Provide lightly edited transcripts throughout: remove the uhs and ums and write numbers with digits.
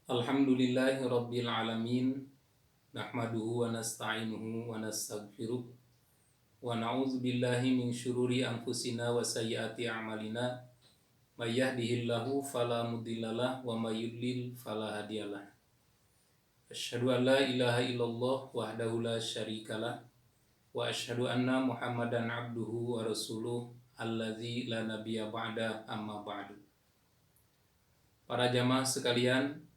Alhamdulillahi Rabbil Alamin. Nahmaduhu wa nasta'inuhu wa nastaghfiruh wa na'udzu billahi min syururi anfusina wa sayyiati a'malina. May yahdihillahu fala mudhillalah wa may yudlil fala hadiyalah. Asyhadu an la ilaha illallah wahdahu la syarikalah wa asyhadu anna Muhammadan abduhu wa rasuluh allazi la nabiyya ba'da amma ba'du. Para jamaah sekalian,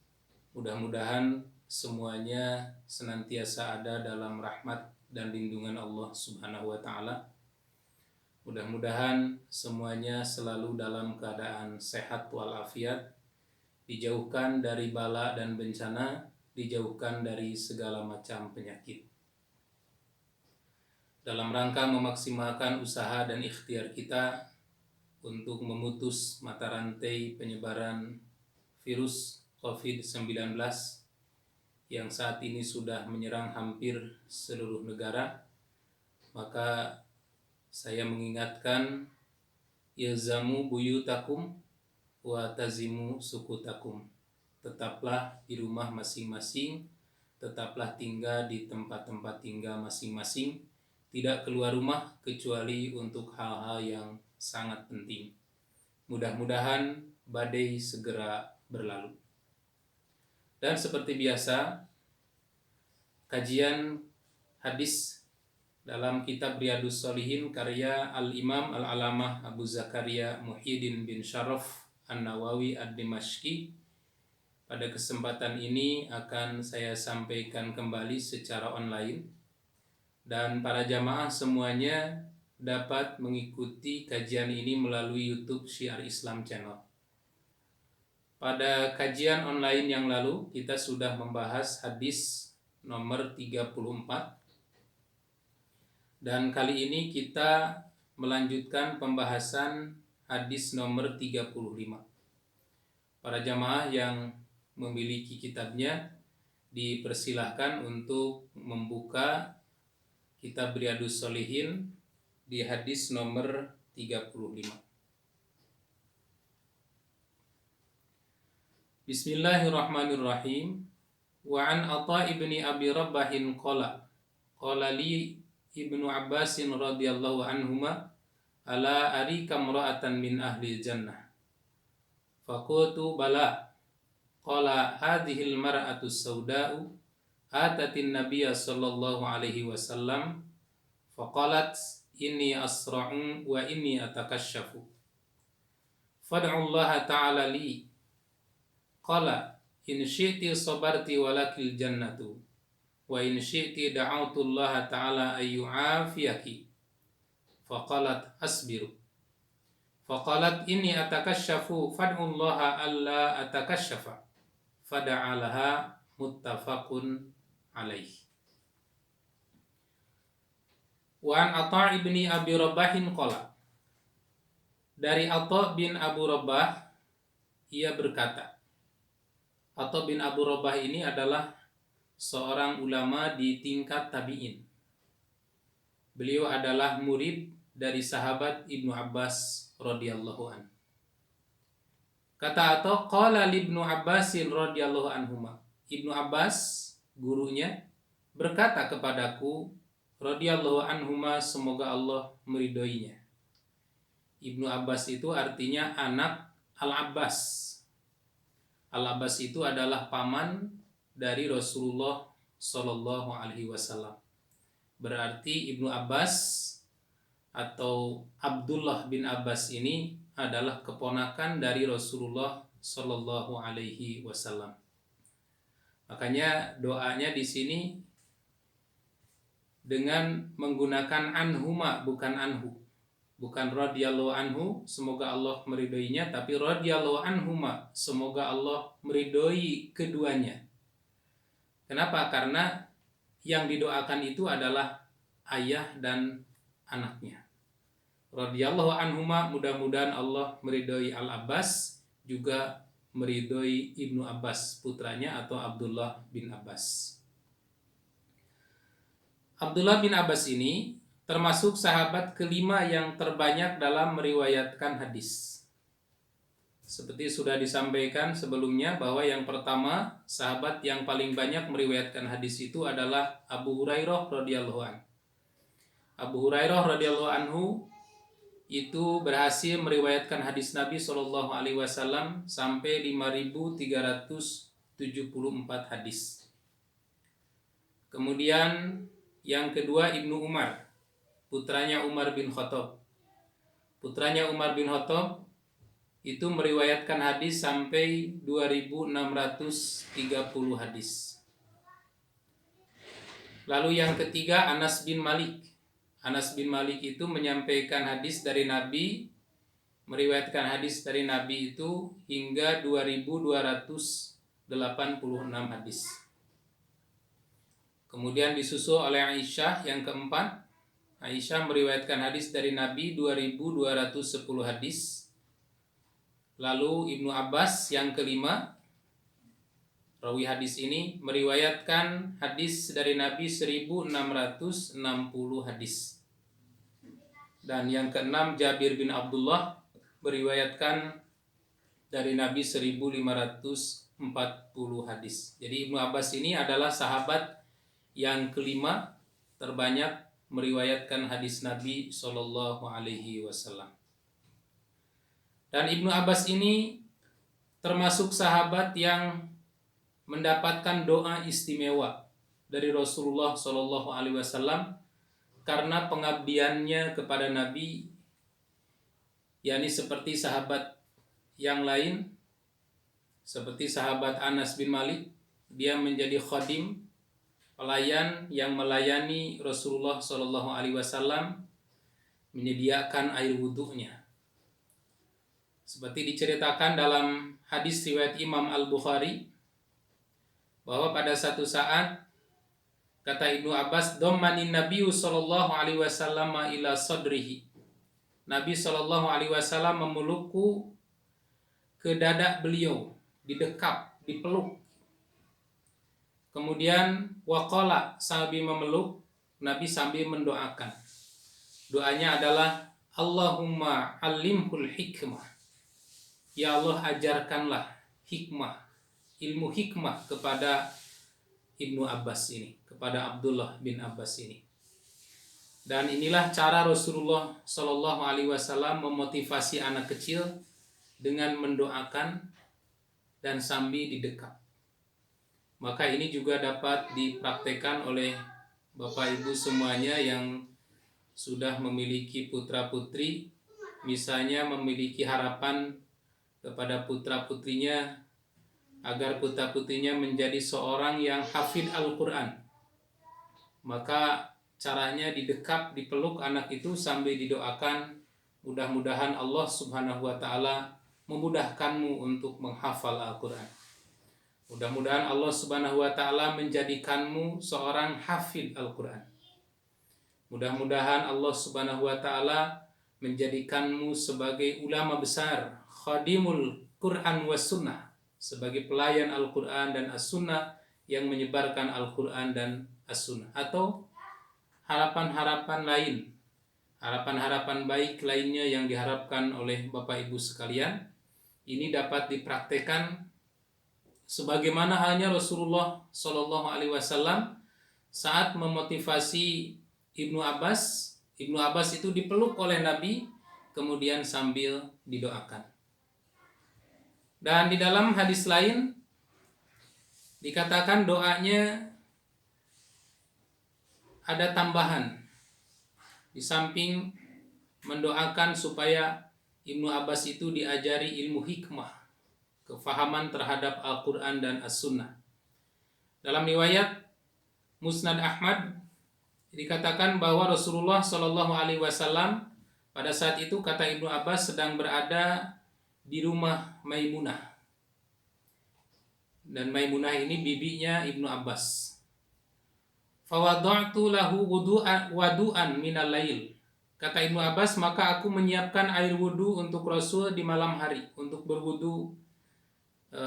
mudah-mudahan semuanya senantiasa ada dalam rahmat dan lindungan Allah Subhanahu wa taala. Mudah-mudahan semuanya selalu dalam keadaan sehat walafiat, dijauhkan dari bala dan bencana, dijauhkan dari segala macam penyakit. Dalam rangka memaksimalkan usaha dan ikhtiar kita untuk memutus mata rantai penyebaran virus COVID-19 yang saat ini sudah menyerang hampir seluruh negara, maka saya mengingatkan ilzamu buyutakum wa tazimu sukutakum. Tetaplah di rumah masing-masing, tetaplah tinggal di tempat-tempat tinggal masing-masing, tidak keluar rumah kecuali untuk hal-hal yang sangat penting. Mudah-mudahan badai segera berlalu. Dan seperti biasa, kajian hadis dalam kitab Riyadhus Shalihin karya Al-Imam Al-Alamah Abu Zakaria Muhyiddin bin Syaraf An-Nawawi Ad-Dimashqi pada kesempatan ini akan saya sampaikan kembali secara online, dan para jamaah semuanya dapat mengikuti kajian ini melalui YouTube Syiar Islam Channel. Pada kajian online yang lalu kita sudah membahas hadis nomor 34, dan kali ini kita melanjutkan pembahasan hadis nomor 35. Para jamaah yang memiliki kitabnya dipersilahkan untuk membuka kitab Riyadhus Shalihin di hadis nomor 35. Bismillahirrahmanirrahim. Wa an Atha ibni Abi Rabbahin qala li Ibnu Abbasin radhiyallahu anhuma ala arika imra'atan min ahli jannah. Faqultu bala. Qala hadhihi al-mar'atu as-sawda'u atatin nabiyya sallallahu alaihi wasallam faqalat inni asra'u wa inni atakashafu. Fad'u Allah ta'ala li. Qala in syi'ti sabarti walakil jannatu wa in syi'ti da'autu Allah ta'ala ayyu'afiyaki. Faqalat asbiru. Faqalat inni atakashafu fad'u Allah alla atakashafa. Fada'alaha muttafaqun alaih. Wa an Atha ibni Abi Rabbahin qala. Dari Atha bin Abu Rabbah, ia berkata, Atha bin Abu Rabbah ini adalah seorang ulama di tingkat tabi'in. Beliau adalah murid dari sahabat Ibnu Abbas radhiyallahu anhu. Kata Atha, qala li Ibnu Abbasin radhiyallahu anhuma. Ibnu Abbas, gurunya, berkata kepadaku radhiyallahu anhuma, semoga Allah meridhoinya. Ibnu Abbas itu artinya anak Al-Abbas. Al-Abbas itu adalah paman dari Rasulullah Shallallahu Alaihi Wasallam. Berarti Ibnu Abbas atau Abdullah bin Abbas ini adalah keponakan dari Rasulullah Shallallahu Alaihi Wasallam. Makanya doanya di sini dengan menggunakan anhuma, bukan anhu. Bukan radhiyallahu anhu, semoga Allah meridhoinya, tapi radhiyallahu anhuma, semoga Allah meridhoi keduanya. Kenapa? Karena yang didoakan itu adalah ayah dan anaknya. Radhiyallahu anhuma, mudah-mudahan Allah meridhoi Al-Abbas, juga meridhoi Ibnu Abbas, putranya atau Abdullah bin Abbas. Abdullah bin Abbas ini termasuk sahabat kelima yang terbanyak dalam meriwayatkan hadis. Seperti sudah disampaikan sebelumnya bahwa yang pertama sahabat yang paling banyak meriwayatkan hadis itu adalah Abu Hurairah radhiyallahu anhu. Abu Hurairah radhiyallahu anhu itu berhasil meriwayatkan hadis Nabi Shallallahu Alaihi Wasallam sampai 5.374 hadis. Kemudian yang kedua Ibnu Umar, putranya Umar bin Khattab. Putranya Umar bin Khattab itu meriwayatkan hadis sampai 2.630 hadis. Lalu yang ketiga Anas bin Malik. Anas bin Malik itu menyampaikan hadis dari Nabi, meriwayatkan hadis dari Nabi itu hingga 2.286 hadis. Kemudian disusul oleh Aisyah yang keempat. Aisyah meriwayatkan hadis dari Nabi 2.210 hadis. Lalu Ibnu Abbas yang kelima, rawi hadis ini meriwayatkan hadis dari Nabi 1.660 hadis. Dan yang keenam Jabir bin Abdullah meriwayatkan dari Nabi 1.540 hadis. Jadi Ibnu Abbas ini adalah sahabat yang kelima terbanyak meriwayatkan hadis Nabi Shallallahu Alaihi Wasallam. Dan Ibnu Abbas ini termasuk sahabat yang mendapatkan doa istimewa dari Rasulullah Shallallahu Alaihi Wasallam karena pengabdiannya kepada Nabi, yakni seperti sahabat yang lain, seperti sahabat Anas bin Malik, dia menjadi khadim, pelayan yang melayani Rasulullah Shallallahu Alaihi Wasallam, menyediakan air wudhunya. Seperti diceritakan dalam hadis riwayat Imam Al-Bukhari bahwa pada satu saat kata Ibnu Abbas, "Dhammanin Nabiyyu sallallahu alaihi wasallam ila sadrihi." Nabi sallallahu alaihi wasallam memelukku ke dada beliau, didekap, dipeluk. Kemudian waqala, sambil memeluk, Nabi sambil mendoakan. Doanya adalah Allahumma alimhul hikmah. Ya Allah, ajarkanlah hikmah, ilmu hikmah kepada Ibnu Abbas ini, kepada Abdullah bin Abbas ini. Dan inilah cara Rasulullah Shallallahu Alaihi Wasallam memotivasi anak kecil dengan mendoakan dan sambil didekap. Maka ini juga dapat dipraktekkan oleh Bapak Ibu semuanya yang sudah memiliki putra-putri, misalnya memiliki harapan kepada putra-putrinya agar putra-putrinya menjadi seorang yang hafid Al-Quran. Maka caranya didekap, dipeluk anak itu sambil didoakan, mudah-mudahan Allah Subhanahu wa Ta'ala memudahkanmu untuk menghafal Al-Quran. Mudah-mudahan Allah Subhanahu wa Ta'ala menjadikanmu seorang hafid Al-Quran. Mudah-mudahan Allah Subhanahu wa Ta'ala menjadikanmu sebagai ulama besar, khadimul Quran was sunnah, sebagai pelayan Al-Quran dan As-Sunnah yang menyebarkan Al-Quran dan As-Sunnah. Atau harapan-harapan lain, harapan-harapan baik lainnya yang diharapkan oleh Bapak Ibu sekalian, ini dapat dipraktekkan sebagaimana halnya Rasulullah Shallallahu Alaihi Wasallam saat memotivasi Ibnu Abbas. Ibnu Abbas itu dipeluk oleh Nabi, kemudian sambil didoakan. Dan di dalam hadis lain dikatakan doanya ada tambahan. Di samping mendoakan supaya Ibnu Abbas itu diajari ilmu hikmah, kefahaman terhadap Al-Quran dan As-Sunnah. Dalam riwayat Musnad Ahmad dikatakan bahwa Rasulullah Shallallahu Alaihi Wasallam pada saat itu, kata Ibnu Abbas, sedang berada di rumah Maimunah. Dan Maimunah ini bibinya Ibnu Abbas. Fawada'tu lahu wadu'an minal lail. Kata Ibnu Abbas, maka aku menyiapkan air wudu untuk Rasul di malam hari, untuk berwudu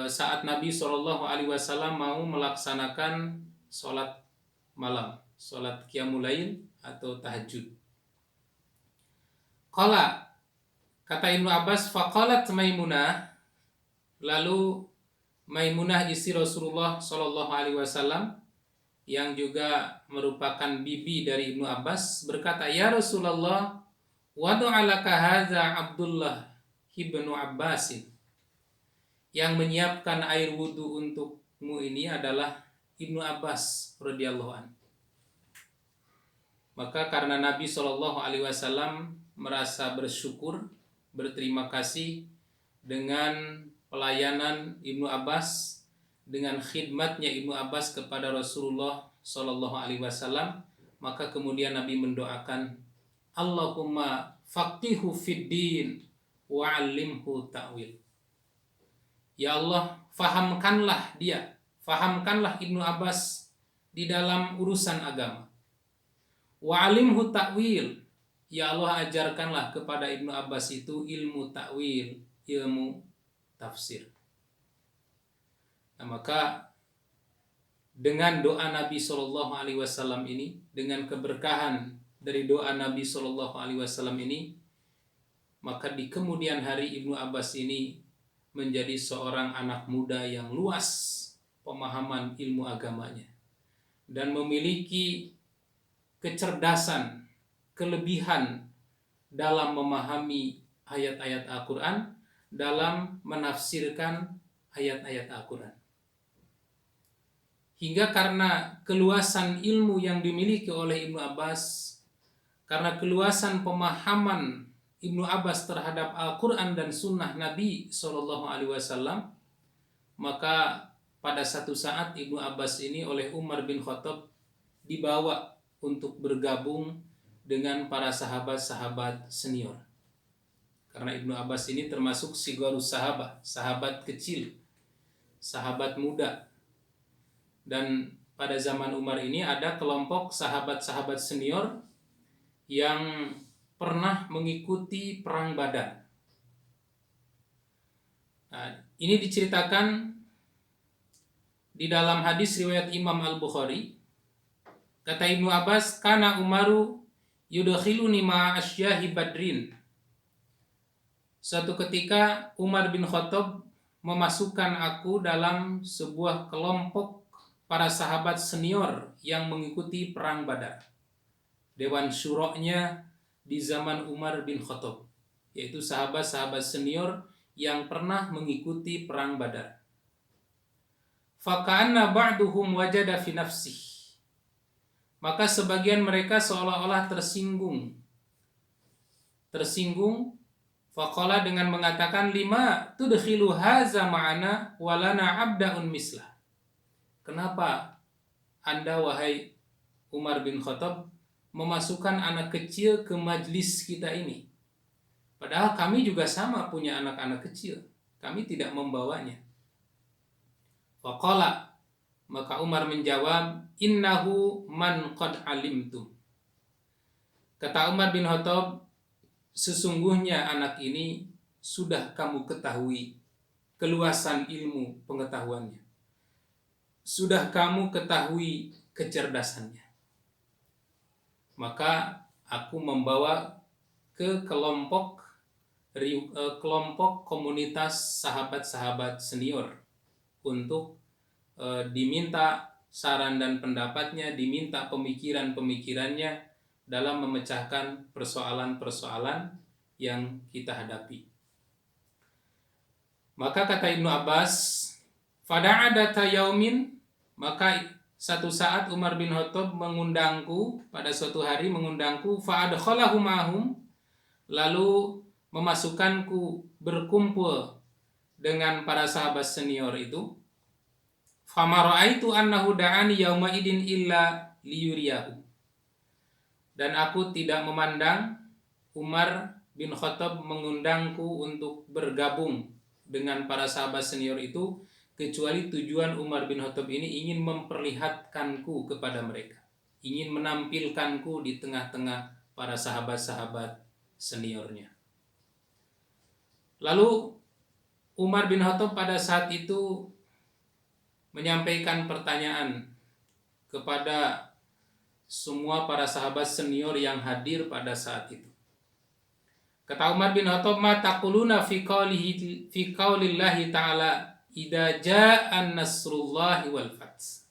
saat Nabi Shallallahu Alaihi Wasallam mau melaksanakan sholat malam, sholat qiyamul lail atau tahajud. Qala, kata Ibnu Abbas, faqalat Maimunah, Lalu Maimunah istri Rasulullah Shallallahu Alaihi Wasallam yang juga merupakan bibi dari Ibnu Abbas berkata, "Ya Rasulullah, wadu'alaka hadza Abdullah ibnu Abbasin." Yang menyiapkan air wudhu untukmu ini adalah Ibnu Abbas radhiyallahu anhu. Maka karena Nabi Shallallahu Alaihi Wasallam merasa bersyukur, berterima kasih dengan pelayanan Ibnu Abbas, dengan khidmatnya Ibnu Abbas kepada Rasulullah Shallallahu Alaihi Wasallam, maka kemudian Nabi mendoakan, Allahumma faqihu fid din wa 'allimhu ta'wil. Ya Allah, fahamkanlah dia, fahamkanlah Ibnu Abbas di dalam urusan agama. Wa 'allimhu ta'wil. Ya Allah, ajarkanlah kepada Ibnu Abbas itu ilmu ta'wil, ilmu tafsir. Nah, maka dengan doa Nabi Shallallahu Alaihi Wasallam ini, dengan keberkahan dari doa Nabi Shallallahu Alaihi Wasallam ini, maka di kemudian hari Ibnu Abbas ini menjadi seorang anak muda yang luas pemahaman ilmu agamanya dan memiliki kecerdasan, kelebihan dalam memahami ayat-ayat Al-Quran, dalam menafsirkan ayat-ayat Al-Quran. Hingga karena keluasan ilmu yang dimiliki oleh Ibnu Abbas, karena keluasan pemahaman Ibnu Abbas terhadap Al-Quran dan Sunnah Nabi Shallallahu Alaihi Wasallam, maka pada satu saat Ibnu Abbas ini oleh Umar bin Khattab dibawa untuk bergabung dengan para sahabat-sahabat senior. Karena Ibnu Abbas ini termasuk sigharus sahabat, sahabat kecil, sahabat muda. Dan pada zaman Umar ini ada kelompok sahabat-sahabat senior yang pernah mengikuti perang Badar. Nah, ini diceritakan di dalam hadis riwayat Imam Al-Bukhari. Kata Ibnu Abbas, "Kana Umaru yudkhiluni ma'a asyahi Badrin." Suatu ketika Umar bin Khattab memasukkan aku dalam sebuah kelompok para sahabat senior yang mengikuti perang Badar. Dewan syuroknya di zaman Umar bin Khattab, yaitu sahabat-sahabat senior yang pernah mengikuti perang Badar. Faka'anna ba'duhum wajada fi nafsih. Maka sebagian mereka seolah-olah tersinggung. Faqala dengan mengatakan, lima tudkhilu haza ma'ana walana abda'un mislah. Kenapa Anda wahai Umar bin Khattab memasukkan anak kecil ke majlis kita ini? Padahal kami juga sama punya anak-anak kecil. Kami tidak membawanya. Faqala, maka Umar menjawab, innahu man qad alimtum. Kata Umar bin Khattab, sesungguhnya anak ini sudah kamu ketahui keluasan ilmu pengetahuannya. Sudah kamu ketahui kecerdasannya. Maka aku membawa ke kelompok komunitas sahabat-sahabat senior untuk diminta saran dan pendapatnya, diminta pemikiran-pemikirannya dalam memecahkan persoalan-persoalan yang kita hadapi. Maka kata Ibnu Abbas, fada'adata yaumin, maka satu saat Umar bin Khattab mengundangku, pada suatu hari mengundangku, fa'adkhalahu ma'hum, lalu memasukkanku berkumpul dengan para sahabat senior itu. Fama ra'aitu annahu da'ani yauma idin illa liyuriyahu. Dan aku tidak memandang Umar bin Khattab mengundangku untuk bergabung dengan para sahabat senior itu, kecuali tujuan Umar bin Khattab ini ingin memperlihatkanku kepada mereka, ingin menampilkanku di tengah-tengah para sahabat-sahabat seniornya. Lalu Umar bin Khattab pada saat itu menyampaikan pertanyaan kepada semua para sahabat senior yang hadir pada saat itu. Kata Umar bin Khattab, "Ma taquluna fi qaulillahi ta'ala idza ja'an nasrullahi wal fath."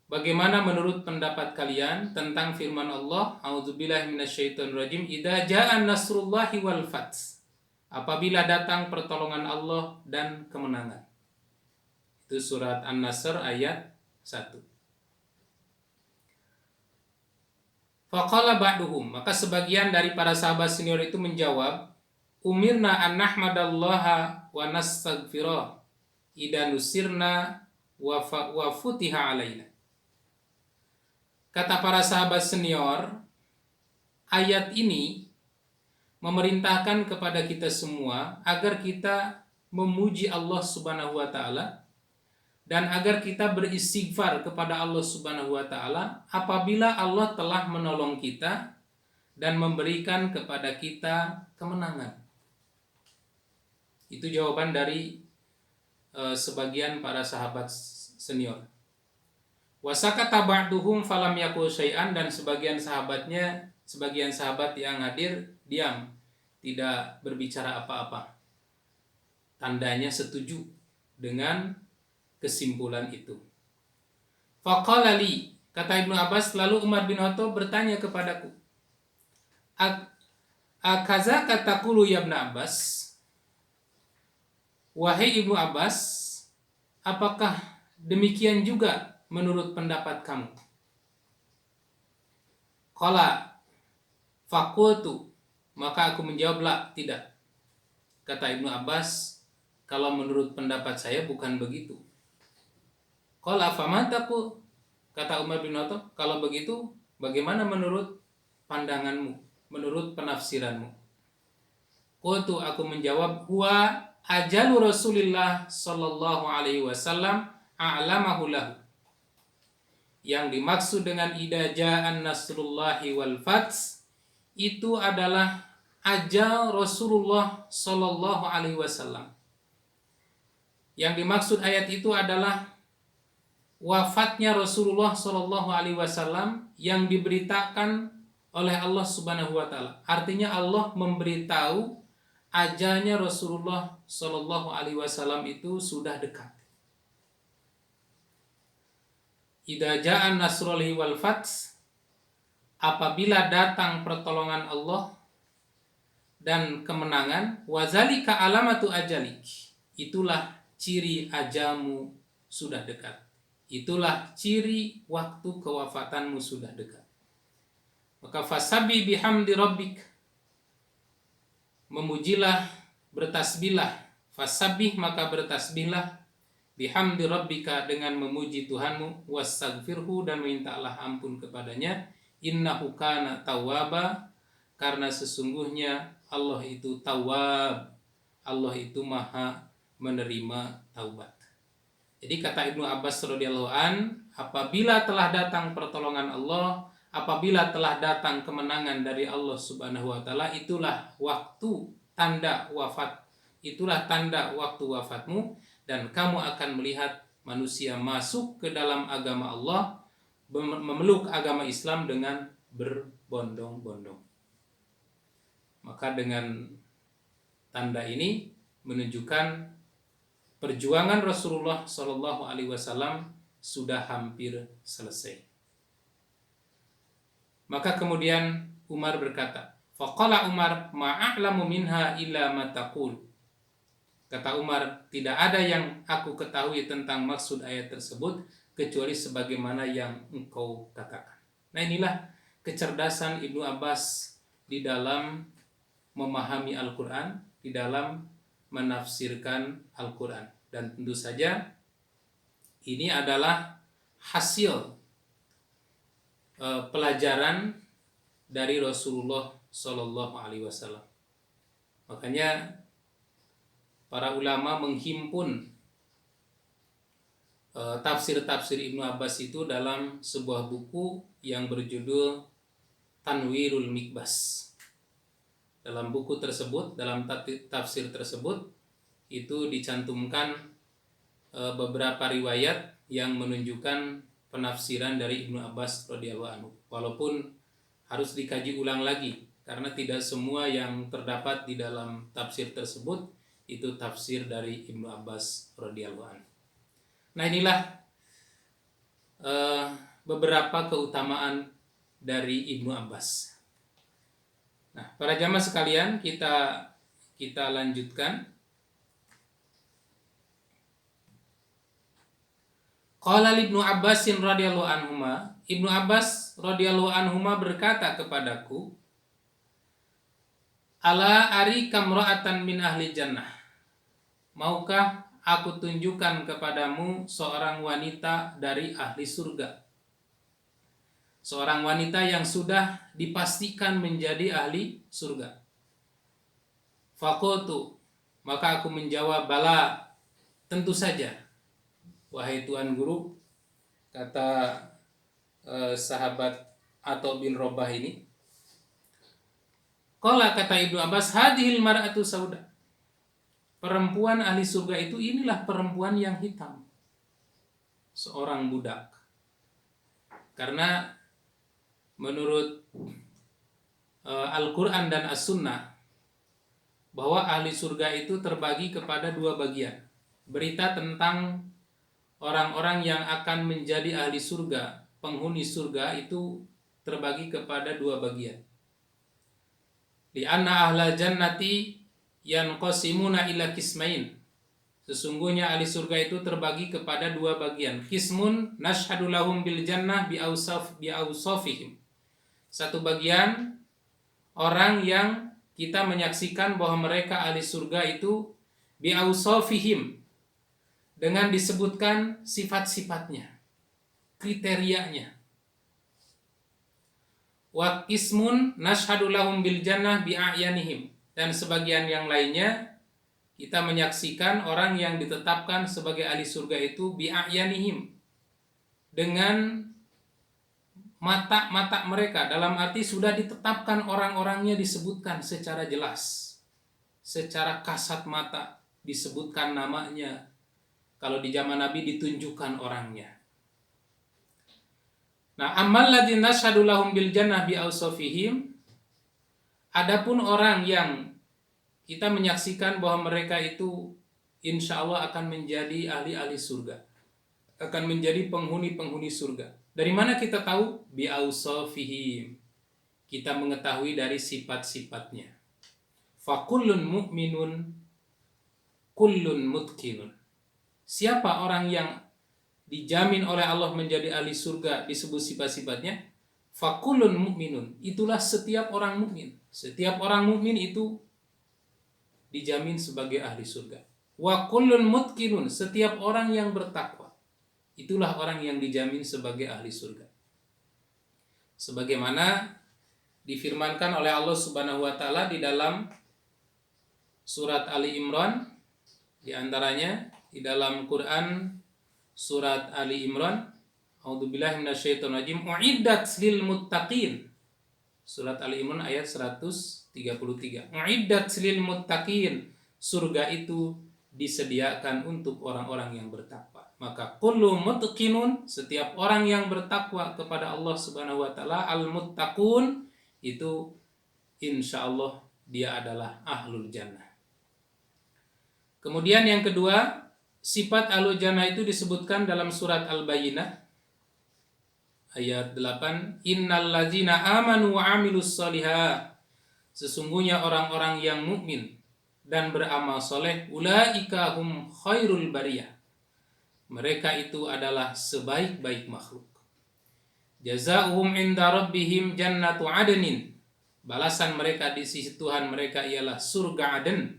Bagaimana menurut pendapat kalian tentang firman Allah, A'udzubillahi minasyaitonirrajim, idza ja'an nasrullahi wal fath. Apabila datang pertolongan Allah dan kemenangan. Itu surat An-Nasr ayat 1. Faqala ba'duhum, maka sebagian dari para sahabat senior itu menjawab, umirna an nahmadallaha wa nastaghfirah idza nusirna wa futiha alaina. Kata para sahabat senior, ayat ini memerintahkan kepada kita semua agar kita memuji Allah Subhanahu wa taala dan agar kita beristighfar kepada Allah Subhanahu wa taala apabila Allah telah menolong kita dan memberikan kepada kita kemenangan. Itu jawaban dari sebagian para sahabat senior. Wasakata ba'duhum falam yaqul syai'an, dan sebagian sahabat yang hadir diam, tidak berbicara apa-apa. Tandanya setuju dengan kesimpulan itu. Faqala li, kata Ibnu Abbas, lalu Umar bin Khattab bertanya kepadaku, akaza kataqulu ya Ibnu Abbas, wahai Ibnu Abbas, apakah demikian juga menurut pendapat kamu? Qala faqultu, maka aku menjawab, la, tidak. Kata Ibnu Abbas, kalau menurut pendapat saya bukan begitu. Qala famantaku, kata Umar bin Khattab, kalau begitu bagaimana menurut pandanganmu, menurut penafsiranmu? Qultu, aku menjawab, huwa ajalu Rasulillah sallallahu alaihi wasallam a'lamahu lahu. Yang dimaksud dengan idza ja'an nasrullahi wal fath itu adalah ajal Rasulullah sallallahu alaihi wasallam. Yang dimaksud ayat itu adalah wafatnya Rasulullah sallallahu alaihi wasallam yang diberitakan oleh Allah Subhanahu wa taala. Artinya Allah memberitahu ajalnya Rasulullah sallallahu alaihi wasallam itu sudah dekat. Idza ja'an nasrullahi wal fath, apabila datang pertolongan Allah dan kemenangan, wazalika alamatu ajalik, itulah ciri ajalmu sudah dekat. Itulah ciri waktu kewafatanmu sudah dekat. Maka fasabi bihamdi rabbik, memujilah, bertasbihlah, fasabih, maka bertasbihlah, bihamdi rabbika, dengan memuji Tuhanmu, wastaghfirhu, dan mintalah ampun kepadanya, innahu kana tawwaba, karena sesungguhnya Allah itu tawwab, Allah itu maha menerima taubat. Jadi kata Ibnu Abbas radhiyallahu an, apabila telah datang pertolongan Allah, apabila telah datang kemenangan dari Allah Subhanahu wa taala, itulah waktu tanda wafat, itulah tanda waktu wafatmu, dan kamu akan melihat manusia masuk ke dalam agama Allah, memeluk agama Islam dengan berbondong-bondong. Maka dengan tanda ini menunjukkan perjuangan Rasulullah Shallallahu Alaihi Wasallam sudah hampir selesai. Maka kemudian Umar berkata, faqala Umar, ma'a'lamu minha illa ma taqul. Kata Umar, tidak ada yang aku ketahui tentang maksud ayat tersebut kecuali sebagaimana yang engkau katakan. Nah, inilah kecerdasan Ibnu Abbas di dalam memahami Al-Quran, di dalam menafsirkan Al-Quran. Dan tentu saja ini adalah hasil pelajaran dari Rasulullah Shallallahu Alaihi Wasallam. Makanya para ulama menghimpun tafsir-tafsir Ibnu Abbas itu dalam sebuah buku yang berjudul Tanwirul Mikbas. Dalam buku tersebut, dalam tafsir tersebut, itu dicantumkan beberapa riwayat yang menunjukkan penafsiran dari Ibnu Abbas radhiyallahu anhu. Walaupun harus dikaji ulang lagi, karena tidak semua yang terdapat di dalam tafsir tersebut itu tafsir dari Ibnu Abbas radhiyallahu anhu. Nah, inilah beberapa keutamaan dari Ibnu Abbas. Nah, para jamaah sekalian, kita lanjutkan. Qala Ibnu Abbas radhiyallahu anhuma, Ibnu Abbas radhiyallahu anhuma berkata kepadaku, ala ari kamra'atan min ahli jannah. Maukah aku tunjukkan kepadamu seorang wanita dari ahli surga? Seorang wanita yang sudah dipastikan menjadi ahli surga. Faqultu, maka aku menjawab, bala, tentu saja. Wahai Tuan Guru, kata sahabat Atha bin Rabah ini. Qala, kata Ibnu Abbas, hadhil mar'atu sauda. Perempuan ahli surga itu inilah perempuan yang hitam. Seorang budak. Karena menurut Al-Quran dan As-Sunnah, bahwa ahli surga itu terbagi kepada dua bagian. Berita tentang orang-orang yang akan menjadi ahli surga, penghuni surga, itu terbagi kepada dua bagian. Di anna ahla jannati yanqasimuna ila kismain. Sesungguhnya ahli surga itu terbagi kepada dua bagian. Kismun nashhadu lahum bil jannah bi awsafihim. Satu bagian orang yang kita menyaksikan bahwa mereka ahli surga itu bi awsafihim, dengan disebutkan sifat-sifatnya, kriterianya. Wa ismun nashhadu lahum bil jannah bi a'yanihim. Dan sebagian yang lainnya kita menyaksikan orang yang ditetapkan sebagai ahli surga itu bi a'yanihim, dengan mata-mata mereka, dalam arti sudah ditetapkan orang-orangnya, disebutkan secara jelas, secara kasat mata disebutkan namanya. Kalau di zaman Nabi ditunjukkan orangnya. Nah, ammal ladzina nashhadu lahum bil jannah bi awsafihim, adapun orang yang kita menyaksikan bahwa mereka itu insya Allah akan menjadi ahli-ahli surga, akan menjadi penghuni-penghuni surga. Dari mana kita tahu? Bi awsafihim. Kita mengetahui dari sifat-sifatnya. Fa kullun mu'minun kullun mutqinun. Siapa orang yang dijamin oleh Allah menjadi ahli surga disebut sifat-sifatnya? Fakulun mu'minun. Itulah setiap orang mukmin. Setiap orang mukmin itu dijamin sebagai ahli surga. Wa kullun mutqinun. Setiap orang yang bertakwa, itulah orang yang dijamin sebagai ahli surga. Sebagaimana difirmankan oleh Allah Subhanahu wa taala di dalam surat Ali Imran, di antaranya di dalam Quran surat Ali Imran, a'udzubillahi minasyaitonir rajim, uiddat lil muttaqin. Surat Ali Imran ayat 133. Uiddat lil muttaqin. Surga itu disediakan untuk orang-orang yang bertakwa. Maka kullu mutqinun, setiap orang yang bertakwa kepada Allah Subhanahu wa taala, al-muttaqun, itu insyaallah dia adalah ahlul jannah. Kemudian yang kedua, sifat ahlul jannah itu disebutkan dalam surat Al-Bayyinah ayat 8, innal ladzina amanu wa amilus sholihat. Sesungguhnya orang-orang yang mukmin dan beramal soleh, ulaika hum khairul bariyah. Mereka itu adalah sebaik-baik makhluk. Jazaohum inda rabbihim jannatu adnin. Balasan mereka di sisi Tuhan mereka ialah surga Aden.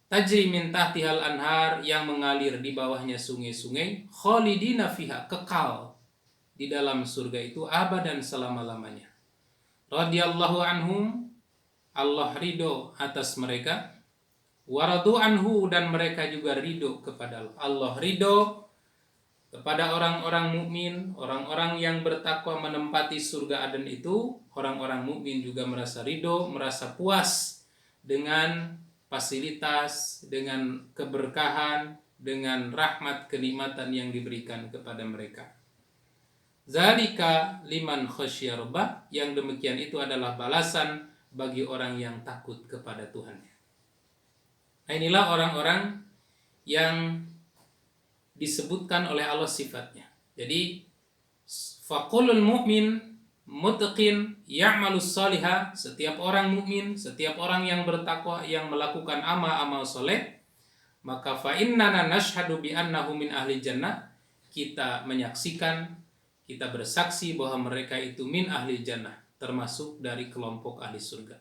Tajri min tahtihal anhar, yang mengalir di bawahnya sungai-sungai, khalidina fiha, kekal di dalam surga itu abadan selama-lamanya. Radhiyallahu anhum, Allah ridho atas mereka. Waradu anhu, dan mereka juga ridho kepada Allah. Allah ridho kepada orang-orang mukmin, orang-orang yang bertakwa menempati surga Aden itu. Orang-orang mukmin juga merasa ridho, merasa puas dengan fasilitas, dengan keberkahan, dengan rahmat kenikmatan yang diberikan kepada mereka. Zalika liman khasyya rabbah, yang demikian itu adalah balasan bagi orang yang takut kepada Tuhannya. Nah, inilah orang-orang yang disebutkan oleh Allah sifatnya. Jadi faqulul mu'min muttaqin ya'malus salihah, setiap orang mukmin, setiap orang yang bertakwa yang melakukan amal-amal soleh, maka fa innana nashhadu bi annahu min ahli jannah, kita menyaksikan, kita bersaksi bahwa mereka itu min ahli jannah, termasuk dari kelompok ahli surga.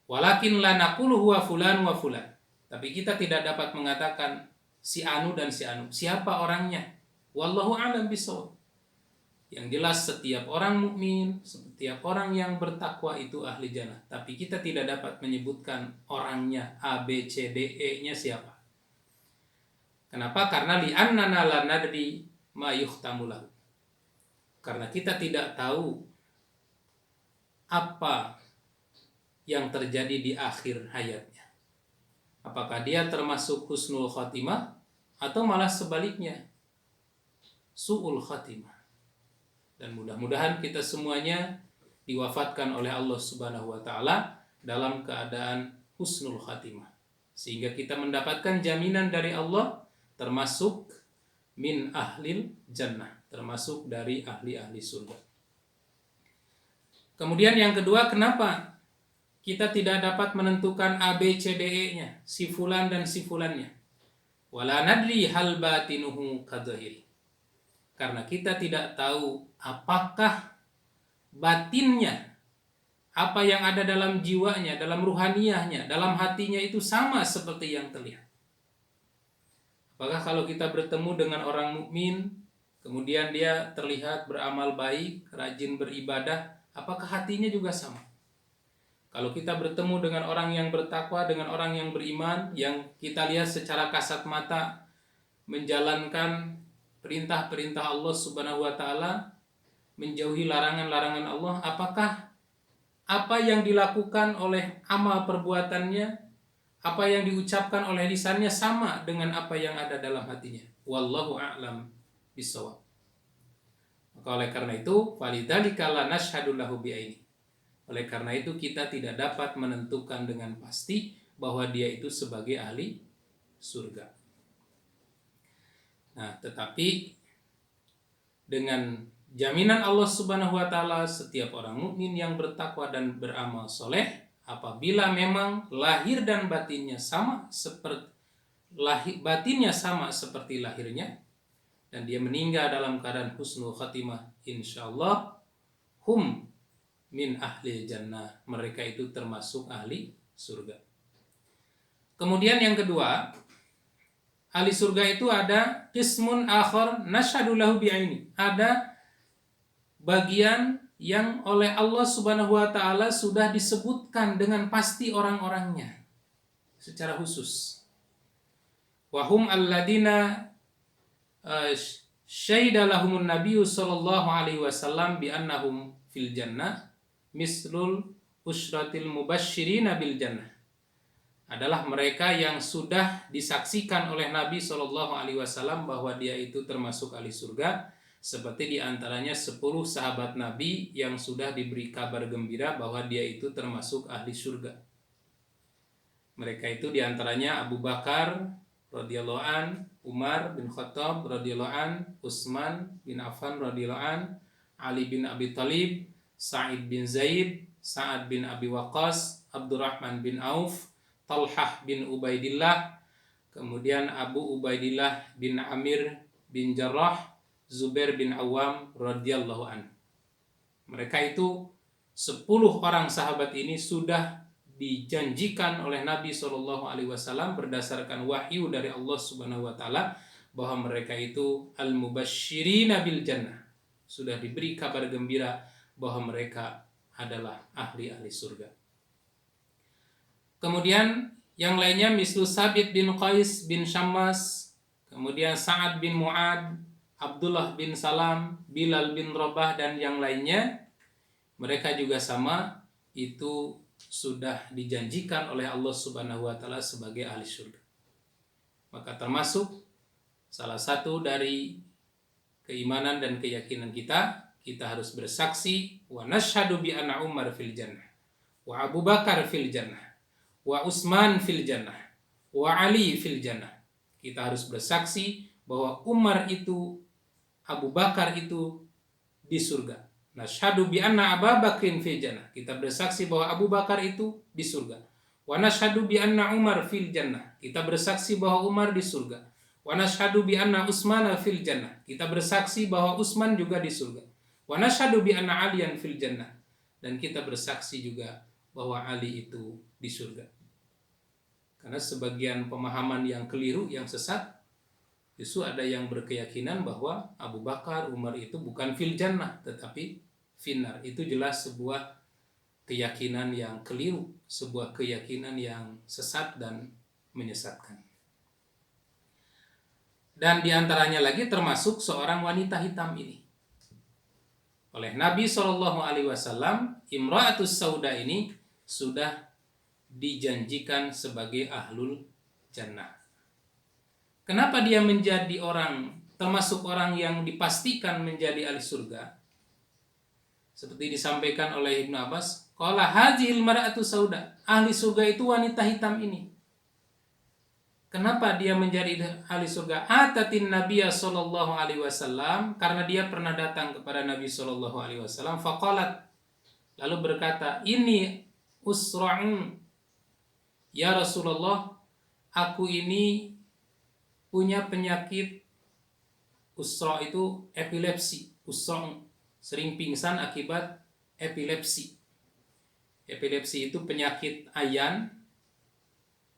Walakin la naqulu huwa fulan wa fulan, tapi kita tidak dapat mengatakan si anu dan si anu, siapa orangnya. Wallahu a'lam bishawab. Yang jelas setiap orang mukmin, setiap orang yang bertakwa itu ahli jannah. Tapi kita tidak dapat menyebutkan orangnya, A, B, C, D, E-nya siapa. Kenapa? Karena li'annana la nadri ma yuhtamu lahu. Karena kita tidak tahu apa yang terjadi di akhir hayatnya. Apakah dia termasuk husnul khatimah atau malah sebaliknya, su'ul khatimah. Dan mudah-mudahan kita semuanya diwafatkan oleh Allah Subhanahu wa taala dalam keadaan husnul khatimah, sehingga kita mendapatkan jaminan dari Allah termasuk min ahlil jannah, termasuk dari ahli-ahli surga. Kemudian yang kedua, kenapa kita tidak dapat menentukan A, B, C, D, E-nya, si fulan dan si fulannya? Wala nadri hal batinuhu kadzahiri. Karena kita tidak tahu apakah batinnya, apa yang ada dalam jiwanya, dalam ruhaniyahnya, dalam hatinya itu sama seperti yang terlihat. Apakah kalau kita bertemu dengan orang mukmin, kemudian dia terlihat beramal baik, rajin beribadah, apakah hatinya juga sama? Kalau kita bertemu dengan orang yang bertakwa, dengan orang yang beriman, yang kita lihat secara kasat mata menjalankan perintah-perintah Allah Subhanahu wa taala, menjauhi larangan-larangan Allah, apakah apa yang dilakukan oleh amal perbuatannya, apa yang diucapkan oleh lisannya sama dengan apa yang ada dalam hatinya? Wallahu a'lam bishawab. Maka oleh karena itu, falidzalika la nashhadu lahu bi'aini. Oleh karena itu kita tidak dapat menentukan dengan pasti bahwa dia itu sebagai ahli surga. Nah, tetapi dengan jaminan Allah Subhanahu wa taala, setiap orang mukmin yang bertakwa dan beramal soleh, apabila memang lahir dan batinnya sama seperti lahirnya, dan dia meninggal dalam keadaan husnul khatimah, insyaallah hum min ahli jannah, mereka itu termasuk ahli surga. Kemudian yang kedua, ahli surga itu ada qismun akhar nashhadu lahu bi'aini. Ada bagian yang oleh Allah Subhanahu wa taala sudah disebutkan dengan pasti orang-orangnya secara khusus. Wa hum alladina syahida lahumun nabiyyu sallallahu alaihi wasallam bi annahum fil jannah mislul usratil mubasysyirina bil jannah. Adalah mereka yang sudah disaksikan oleh Nabi Shallallahu Alaihi Wasallam bahwa dia itu termasuk ahli surga, seperti diantaranya 10 sahabat Nabi yang sudah diberi kabar gembira bahwa dia itu termasuk ahli surga. Mereka itu diantaranya Abu Bakar radhiyallahu an, Umar bin Khattab radhiyallahu an, Utsman bin Affan radhiyallahu an, Ali bin Abi Thalib, Sa'id bin Zaid, Sa'ad bin Abi Waqqas, Abdurrahman bin Auf, Talhah bin Ubaidillah, kemudian Abu Ubaidillah bin Amir bin Jarrah, Zubair bin Awam radhiyallahu an. Mereka itu 10 orang sahabat ini sudah dijanjikan oleh Nabi Shallallahu Alaihi Wasallam berdasarkan wahyu dari Allah Subhanahu Wa Taala bahwa mereka itu al-mubasysyirina bil jannah, sudah diberi kabar gembira bahwa mereka adalah ahli-ahli surga. Kemudian yang lainnya mislu Sabit bin Qais bin Syammas, kemudian Sa'ad bin Mu'ad, Abdullah bin Salam, Bilal bin Rabah, dan yang lainnya, mereka juga sama, itu sudah dijanjikan oleh Allah Subhanahu wa taala sebagai ahli surga. Maka termasuk salah satu dari keimanan dan keyakinan kita harus bersaksi wa nashhadu bi anna Umar fil jannah. wa Abu Bakar fil jannah, wa Utsman fil jannah, wa Ali fil jannah. Kita harus bersaksi bahwa Umar itu, Abu Bakar itu di surga. Nashhadu bi anna Abu Bakrin fil jannah. Kita bersaksi bahwa Abu Bakar itu di surga. Wa nashhadu bi anna Umar fil jannah. Kita bersaksi bahwa Umar di surga. Wa nashhadu bi anna Utsman fil jannah. Kita bersaksi bahwa Utsman juga di surga. Wa nashhadu bi anna Aliyan fil jannah. Dan kita bersaksi juga bahwa Ali itu di surga. Karena sebagian pemahaman yang keliru, yang sesat, justru ada yang berkeyakinan bahwa Abu Bakar, Umar itu bukan fil jannah, tetapi finnar. Itu jelas sebuah keyakinan yang keliru, sebuah keyakinan yang sesat dan menyesatkan. Dan diantaranya lagi termasuk seorang wanita hitam ini. Oleh Nabi SAW, Imra'atus Sauda ini sudah dijanjikan sebagai ahlul jannah. Kenapa dia menjadi termasuk orang yang dipastikan menjadi ahli surga? Seperti disampaikan oleh Ibnu Abbas, qala hadzihil mar'atu sauda, ahli surga itu wanita hitam ini. Kenapa dia menjadi ahli surga? Atatin Nabiyya sallallahu alaihi wasallam, karena dia pernah datang kepada Nabi sallallahu alaihi wasallam, faqalat, lalu berkata, ini usra'un, ya Rasulullah, aku ini punya penyakit usra, itu epilepsi. Usra, sering pingsan akibat epilepsi. Epilepsi itu penyakit ayan,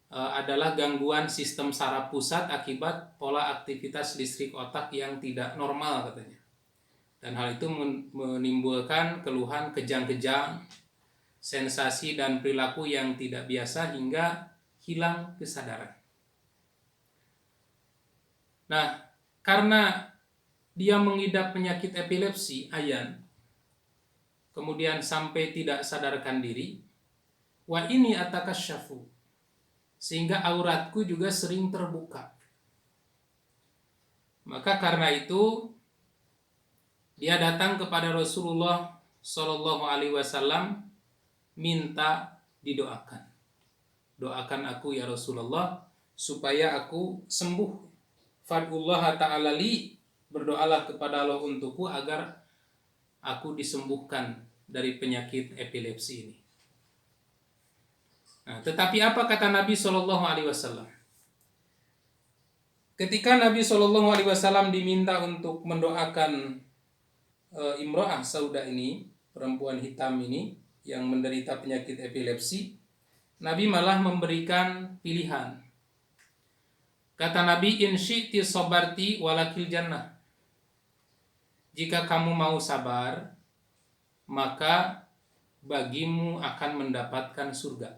adalah gangguan sistem saraf pusat akibat pola aktivitas listrik otak yang tidak normal katanya. Dan hal itu menimbulkan keluhan kejang-kejang, sensasi dan perilaku yang tidak biasa hingga hilang kesadaran. Nah, karena dia mengidap penyakit epilepsi ayan, kemudian sampai tidak sadarkan diri, wa ini atakasyafu, sehingga auratku juga sering terbuka. Maka karena itu dia datang kepada Rasulullah Shallallahu Alaihi Wasallam, minta didoakan. Doakan aku ya Rasulullah supaya aku sembuh. Fadullah ta'ala li, berdoalah kepada Allah untukku agar aku disembuhkan dari penyakit epilepsi ini. Nah, tetapi apa kata Nabi Shallallahu Alaihi Wasallam? Ketika Nabi Shallallahu Alaihi Wasallam diminta untuk mendoakan Imro'ah Sauda ini, perempuan hitam ini yang menderita penyakit epilepsi, Nabi malah memberikan pilihan. Kata Nabi, in syi'ti sabarti walakil jannah. Jika kamu mau sabar, maka bagimu akan mendapatkan surga.